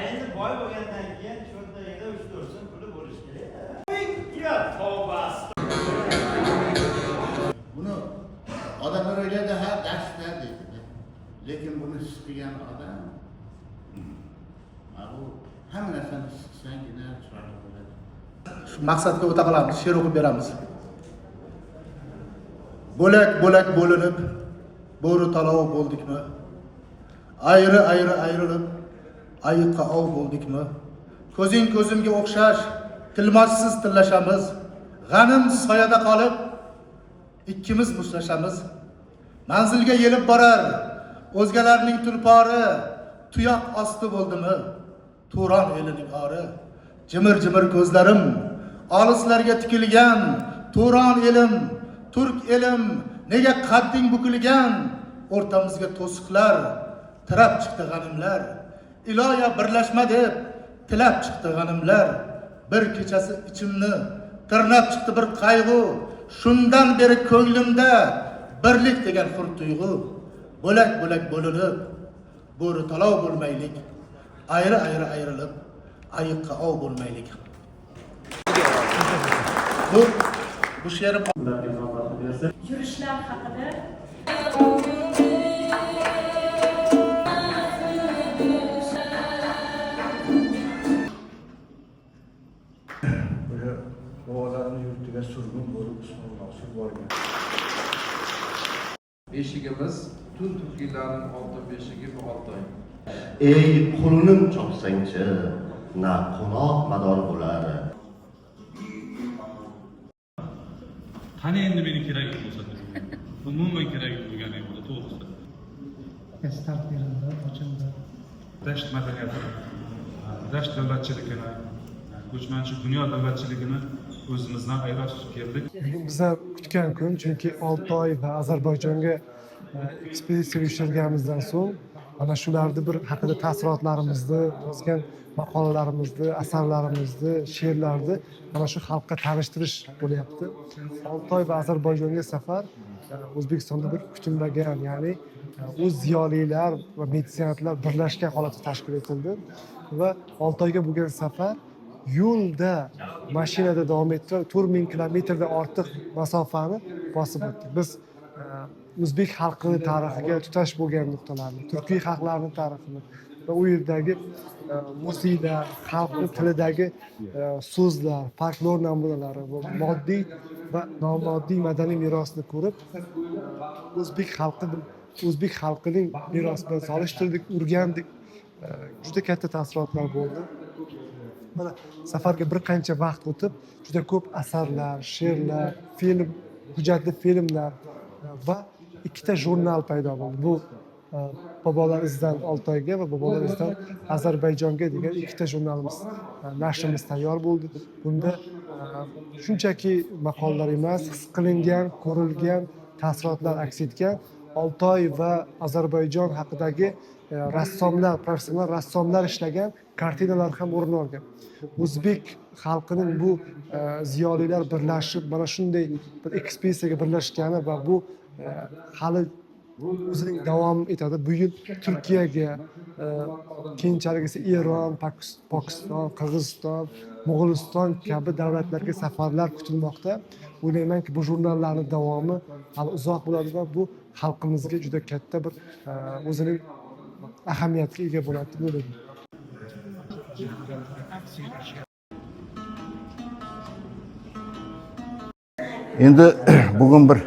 Endi boy bo'lgandan keyin cho'nta yerda 3-4 so'm puli bo'lishi kerak. Ya tavbas. Buni odamlar o'ylaydi, ha, darsda deydi. Lekin buni siqgan odam bu hamma narsani siqsangina chiroyli bo'ladi. Shu maqsadga o'ta qilamiz, she'r o'qib beramiz. Bo'lak bo'linib, bo'ri talov bo'ldikmi? Ayri ayrilib, ayiqqa ov bo'ldikmi? Ko'zing ko'zimga o'xshash, tilmochsiz tillashamiz. G'anim soyada qolib, ikkimiz muslashamiz. Manzilga yelib borar, o'zgalarning tulpori, tuyoq osti bo'ldimi? Turon elining ori. Jimir ko'zlarim, olislarga tikilgan, Turon elim, Turk elim, nega qadding bukilgan? O'rtamizga to'siqlar, tirab chiqdi g'animlar. Iloya birlashma deb tilab chiqdi g'animlar. Bir kechasi ichimni tirnab chiqdi bir qayg'u. Shundan beri ko'nglimda birlik degan hur tuyg'u. Bo'lak bo'linib, bo'ri talov bo'lmaylik. Ayri ayrilib, ayiqqa ov bo'lmaylik. Bu she'rim yurishlar haqida Boğalarını yurtiga surgun bo'lib Usmonxon borgan. Beshigimiz tun turkiylarning oltin beshigi bu Oltoy. Ey qulnim chopsangchi, na qo'noq mador bo'lar. Qani endi meni kerak bo'lsa, umuman kerak bo'lgan edi to'g'risi. Start berildi, ochildi. Dasht madaniyati, dasht davlatchiligini, ko'chmanchi dunyo davlatchiligini o'zimizdan ajratib keldik. Bizlar kutgan kun, chunki Oltoy va Ozarbayjonga ekspeditsiya uyushtirganimizdan so'ng ana shularni bir haqida taassurotlarimizni yozgan maqolalarimizni, asarlarimizni, she'rlarni mana shu xalqqa tanishtirish bo'lyapti. Oltoy va Ozarbayjonga safar O'zbekistonda bir kutilmagan, ya'ni o'z ziyolilar va metsiyantlar birlashgan holatda tashkil etildi va Oltoyga bo'lgan safar yo'lda, mashinada davom ettirib 4000 kilometrdan ortiq masofani bosib o'tdik. Biz o'zbek xalqining tarixiga tutash bo'lgan nuqtalarni, turkiy xalqlarning tarixini va u yerdagi muzeylar, xalqning tilidagi so'zlar, folklor namunalari va moddiy va nomoddiy madaniy merosni ko'rib, o'zbek xalqining merosini bilan solishtirdik, o'rgandik. Juda katta taassurotlar bo'ldi. Mana safarga bir qancha vaqt o'tib, juda ko'p asarlar, she'rlar, film, hujjatli filmlar va ikkita jurnal paydo bo'ldi. Bu Bobolar izidan Oltoyga va Bobolar izidan Ozarbayjonga degan ikkita jurnalimiz, nashrimiz tayyor bo'ldi. Bunda shunchaki maqolalar emas, his qilingan, ko'rilgan taassurotlar aks etgan Oltoy va Ozarbayjon haqidagi rassomlar, professional rassomlar ishlagan kartinalar ham o'rin olgan. O'zbek xalqining bu ziyolilar birlashib mana shunday bir ekspeditsiyaga birlashgani va bu hali o'zining davom etadi. Bu yil Turkiyaga, keyinchalik esa Eron, Pokiston, Qirg'iziston, Mo'g'uliston kabi davlatlarga safarlar kutilmoqda. O'ylaymanki, bu jurnallarning davomi hali uzoq bo'ladi va bu xalqimizga juda katta bir o'zining ahamiyatga ega bo'ladi deb o'ylayman. Endi bugun bir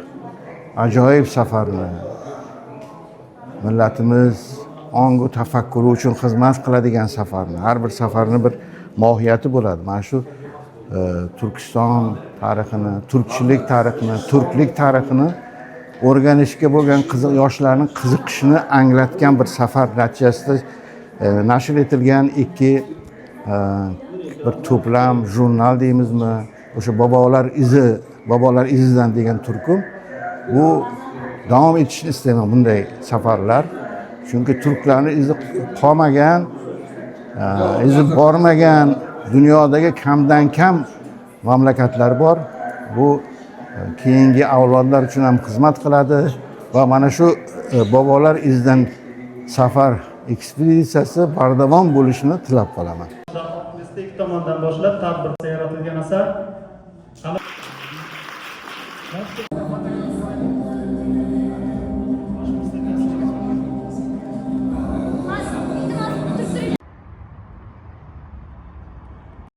ajoyib safarni millatimiz ongu tafakkuri uchun xizmat qiladigan safarni, har bir safarni bir mohiyati bo'ladi. Mana shu Turkiston tarixini, turkchilik tarixini, turklik tarixini o'rganishga bo'lgan yoshlarning qiziqishini anglatgan bir safar natijasida nashr etilgan ikki bir to'plam jurnal deymizmi, o'sha Bobolar izidan degan turkum. Bu davom etishini istayman bunday safarlar. Chunki turklarning izi qolmagan, izi bormagan dunyodagi kamdan kam mamlakatlar bor. Bu keyingi avlodlar uchun ham xizmat qiladi va mana shu bobolar izidan safar ekspeditsiyasi bardavom bo'lishini tilab qolaman. Optimistik tomondan boshlab tadbirda yaratilgan asar